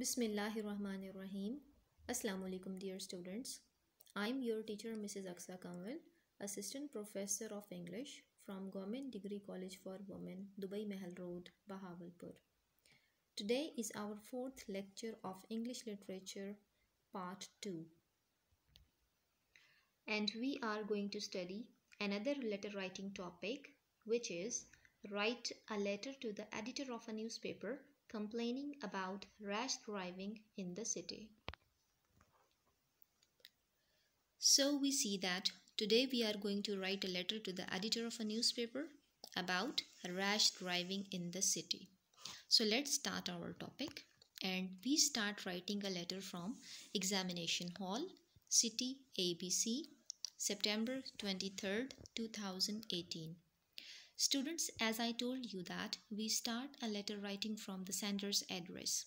Bismillahirrahmanirrahim. Assalamu alaikum, dear students. I'm your teacher, Mrs. Aksa Kanwal, Assistant Professor of English from Government Degree College for Women, Dubai Mahal Road, Bahawalpur. Today is our fourth lecture of English Literature, Part 2. And we are going to study another letter writing topic, which is write a letter to the editor of a newspaper complaining about rash driving in the city. So we see that today we are going to write a letter to the editor of a newspaper about rash driving in the city. So let's start our topic, and we start writing a letter from Examination Hall, City ABC, September 23rd, 2018. Students, as I told you that we start a letter writing from the sender's address.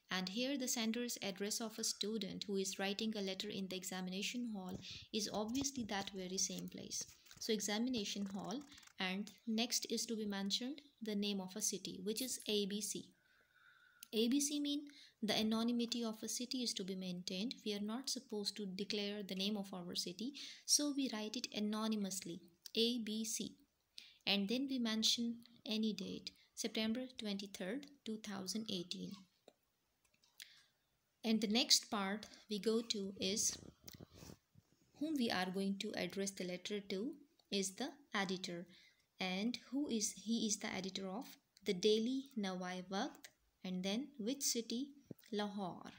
And here the sender's address of a student who is writing a letter in the examination hall is obviously that very same place. So examination hall, and next is to be mentioned the name of a city, which is ABC. ABC mean the anonymity of a city is to be maintained. We are not supposed to declare the name of our city, so we write it anonymously, ABC. And then we mention any date, September 23rd, 2018. And the next part we go to is whom we are going to address the letter to is the editor. And he is the editor of the Daily Nawai Waqt, and then which city? Lahore.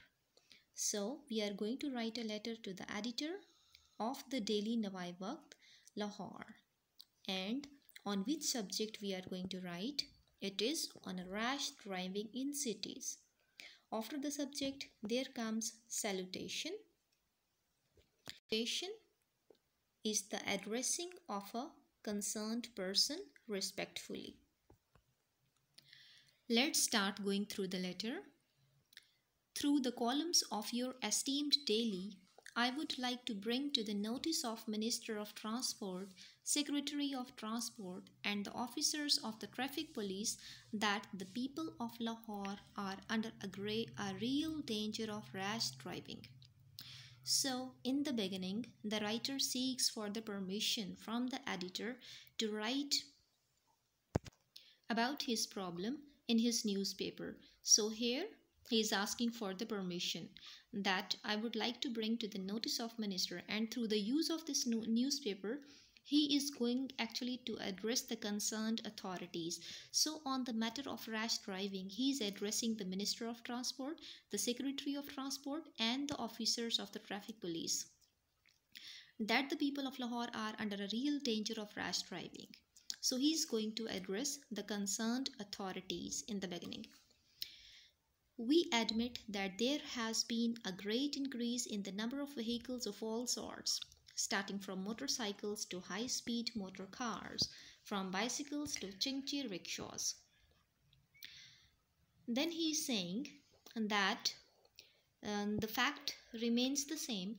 So we are going to write a letter to the editor of the Daily Nawai Waqt, Lahore. And on which subject we are going to write? It is on rash driving in cities. After the subject, there comes salutation. Salutation is the addressing of a concerned person respectfully. Let's start going through the letter. Through the columns of your esteemed daily, I would like to bring to the notice of Minister of Transport, Secretary of Transport, and the officers of the Traffic Police that the people of Lahore are under a real danger of rash driving. So, in the beginning, the writer seeks for the permission from the editor to write about his problem in his newspaper. So here he is asking for the permission that I would like to bring to the notice of minister, and through the use of this newspaper he is going actually to address the concerned authorities. So on the matter of rash driving, he is addressing the Minister of Transport, the Secretary of Transport, and the officers of the Traffic Police, that the people of Lahore are under a real danger of rash driving. So he is going to address the concerned authorities in the beginning. We admit that there has been a great increase in the number of vehicles of all sorts, starting from motorcycles to high-speed motor cars, from bicycles to chingchi rickshaws. Then he is saying that the fact remains the same.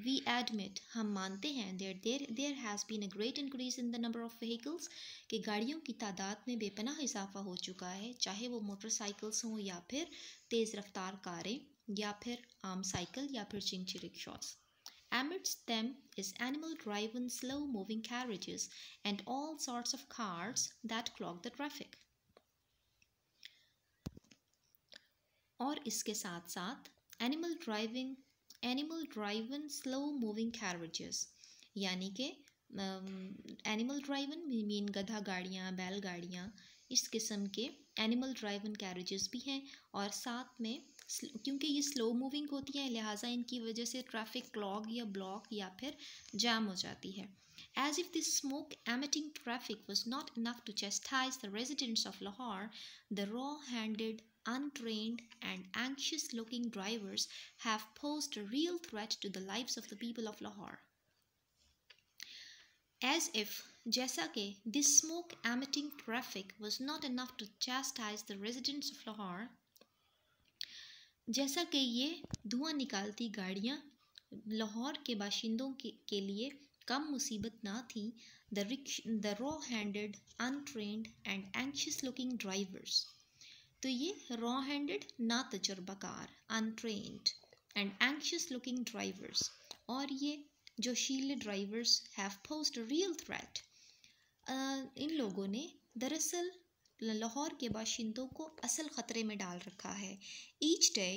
We admit, हम मानते हैं that there has been a great increase in the number of vehicles, कि गाड़ियों की तादाद में बेपनाह इजाफा हो चुका है, चाहे वो मोटरसाइकिल्स हों या फिर तेज़ रफ्तार कारें या फिर आम साइकिल या फिर चिंची rickshaws. Amidst them is animal-driven slow-moving carriages and all sorts of cars that clog the traffic. और इसके साथ साथ animal-driven slow-moving carriages, यानी कि animal-driven मीन गधा गाड़ियाँ, बैल गाड़ियाँ, इस किस्म के animal-driven carriages भी हैं, और साथ में क्योंकि ये स्लो मूविंग होती है लिहाजा इनकी वजह से ट्रैफिक क्लॉग या ब्लॉक या फिर जाम हो जाती है. As if this smoke emitting traffic was not enough to chastise the residents of Lahore, the raw-handed, untrained and anxious-looking drivers have posed a real threat to the lives of the people of Lahore. As if, जैसा कि this smoke-emitting traffic was not enough to chastise the residents of Lahore, जैसा कि ये धुआं निकालती गाड़ियाँ लाहौर के बाशिंदों के लिए कम मुसीबत ना थी, the raw-handed, untrained and anxious-looking drivers तो ये रॉ हैंडेड, ना तजुर्बाकार, untrained and anxious looking drivers, और ये जोशीले drivers have posed a real threat. इन लोगों ने दरअसल लाहौर के बाशिंदों को असल ख़तरे में डाल रखा है। ईच डे,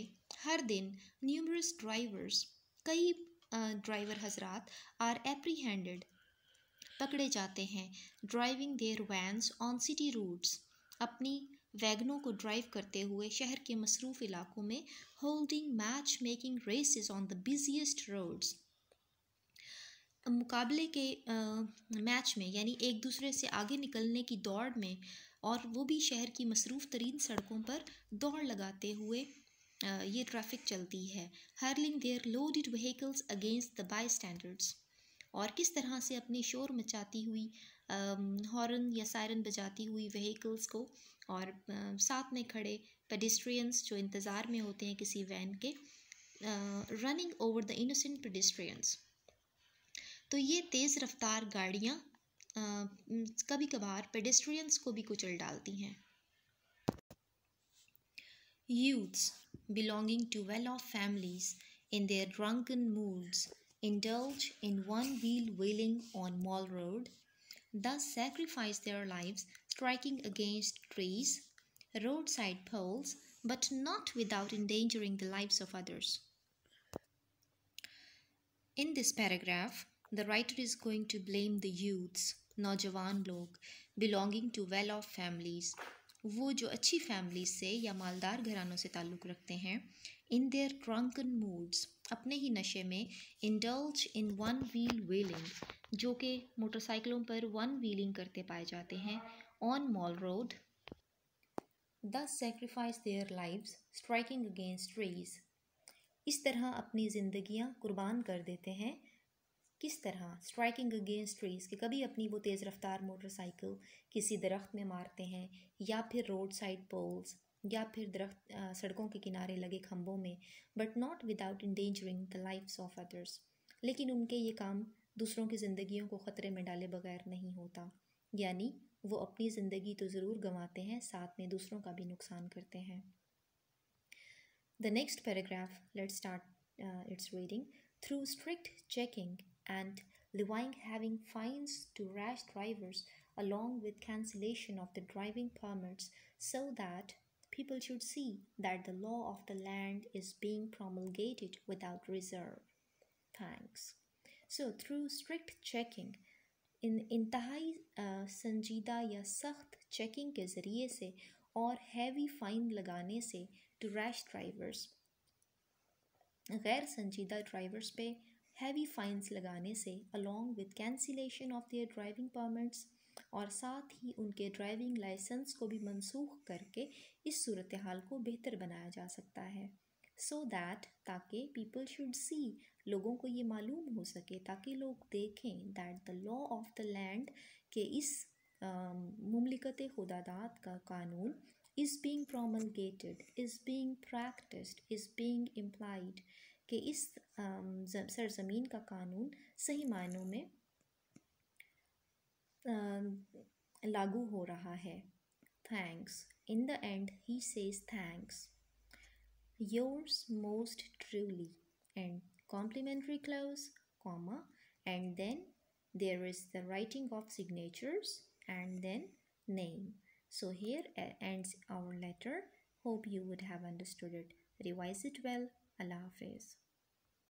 हर दिन, न्यूमरस ड्राइवर्स, कई ड्राइवर हजरात आर एप्रीहेंडेड, पकड़े जाते हैं, driving their vans on city routes, अपनी वैगनों को ड्राइव करते हुए शहर के मसरूफ़ इलाकों में, holding match making races on the busiest roads, मुकाबले के मैच में यानी एक दूसरे से आगे निकलने की दौड़ में, और वो भी शहर की मसरूफ़ तरीन सड़कों पर दौड़ लगाते हुए ये ट्रैफिक चलती है। Hurling their loaded vehicles against the bystanders, और किस तरह से अपनी शोर मचाती हुई हॉर्न या सायरन बजाती हुई व्हीकल्स को, और साथ में खड़े पेडिस्ट्रियंस जो इंतज़ार में होते हैं किसी वैन के, running over the innocent pedestrians. तो ये तेज़ रफ्तार गाड़ियाँ कभी कभार पेडेस्ट्रियंस को भी कुचल डालती हैं। Youths belonging to well-off families in their drunken moods indulge in one-wheel wheeling on Mall Road, thus sacrifice their lives striking against trees, roadside poles, but not without endangering the lives of others. In this paragraph, the writer is going to blame the youths, नौजवान लोग, belonging to well-off families, वो जो अच्छी families से या मालदार घरानों से ताल्लुक़ रखते हैं, in their drunken moods, अपने ही नशे में, indulge in one wheel wheeling, जो कि मोटरसाइकिलों पर one wheeling करते पाए जाते हैं, on Mall Road, thus sacrifice their lives striking against trees, इस तरह अपनी ज़िंदगियां कुर्बान कर देते हैं। किस तरह? स्ट्राइकिंग अगेंस्ट ट्रीज, कि कभी अपनी वो तेज़ रफ्तार मोटरसाइकिल किसी दरख्त में मारते हैं, या फिर रोड साइड पोल्स, या फिर दरख्त सड़कों के किनारे लगे खंभों में, but not without endangering the lifes of others, लेकिन उनके ये काम दूसरों की ज़िंदगियों को ख़तरे में डाले बगैर नहीं होता, यानी वो अपनी ज़िंदगी तो ज़रूर गंवाते हैं, साथ में दूसरों का भी नुकसान करते हैं। The next paragraph, let's start its reading. Through strict checking and levying having fines to rash drivers along with cancellation of the driving permits, so that people should see that the law of the land is being promulgated without reserve. Thanks. So through strict checking, इन इंतहाई संजीदा या सख्त checking के ज़रिए से और heavy fine लगाने से टू रैश ड्राइवर्स, गैर संजीदा ड्राइवर्स पे हैवी फ़ाइन्स लगाने से, along with cancellation of their driving permits, और साथ ही उनके ड्राइविंग लाइसेंस को भी मनसूख करके इस सूरत हाल को बेहतर बनाया जा सकता है। सो दैट, ताकि पीपल शुड सी, लोगों को ये मालूम हो सके, ताकि लोग देखें, that the law of the land, के इस मुमलिकत खुदादात का कानून, is being promulgated, is being practiced, is being implied, कि इस सरजमीन का कानून सही मायनों में लागू हो रहा है। Thanks. In the end, he says thanks. Yours most truly, and complimentary clause, comma, and then there is the writing of signatures, and then name. So here ends our letter. Hope you would have understood it. Revise it well. Allah Hafiz.